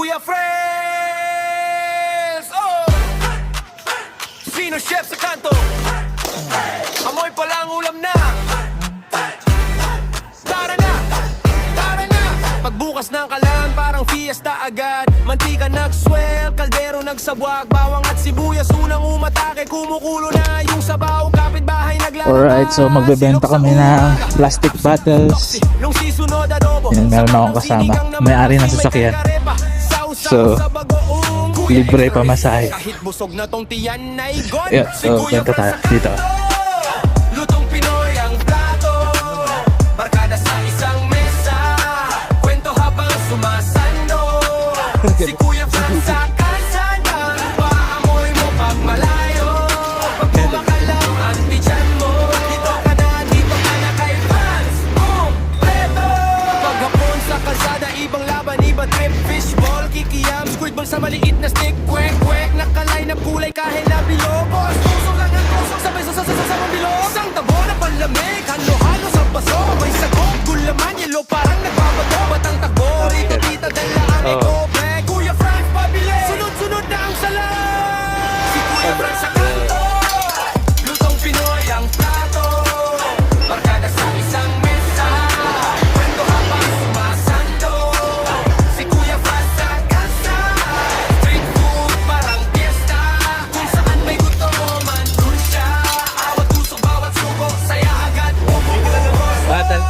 Kuya Friends! Oh! Sino chef sa kanto? Amoy pa lang ulam na. Tara na! Tara na! Pagbukas ng kalan parang fiesta agad. Mantika nagswell, kaldero nagsabwag. Bawang at sibuyas unang umatake. Kumukulo na yung sabaw, kapitbahay naglalabas. Alright, so magbebenta kami ng plastic bottles. Yan, meron akong kasama, may-ari ng sasakyan. So, libre pa masahe. Yeah, so benta tayo dito. Lutong Pinoy ang plato, barkada sa isang mesa, kwento habang sumasando. Si Kuya Franz sa kalsada, paamoy mo pag malayo. Pag kumakalaw ang tiyan mo, dito ka na kay Franz. Kompleto! Paghapon sa kalsada, ibang laban, iba trip, fishball, kikiyam, squidball sa maliit na stick, kwek, kwek, nakalay na kulay kahit na bilobos. Tusok lang ang tusok, sabay sa bilog. Isang tabo na panlamig, halo-halo sa baso, may sagot, gulaman, yelo parang nagbabato. Batang takbo, rito tita dala ang ekope. Kuya Franz pabili, sunod-sunod na ang sala. Si Kuya Franz sa kanto, lutong Pinoy ang plato, barkada sa isang mesa, kwento habang sumasando. Si Kuya Franz sa kalsada, street food parang fiesta, kung saan may gutom andun siya. Awat puso bawat suko, saya agad Battle.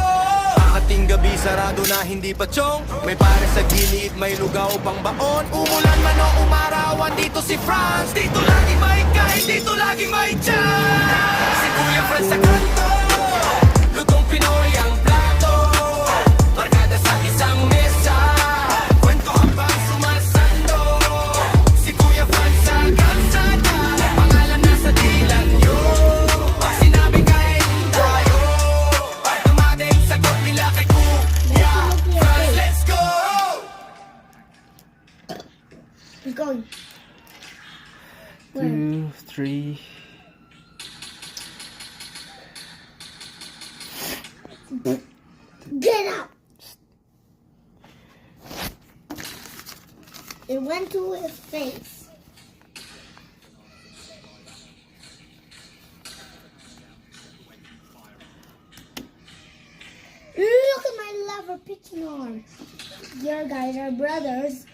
Ating gabi sarado na hindi pa chong, may pare sa gilid, may lugaw pang baon. Umulan man o umarawan, dito si Franz. Dito lagi may kain, dito lagi may tiyan. Si Kuya Franz sa kanto, lutong Pinoy ang plato, barkada sa isang mesa, kwento habang sumasando. Si Kuya Franz sa kalsada, pangalan nasa dilan nyo. Pag sinabi kain tayo, automatic sagot nila kay Kuya Franz. Let's go! He's going. 2, 3. Get up! It went to his face. Look at my leather pitching arm. Your guys are brothers.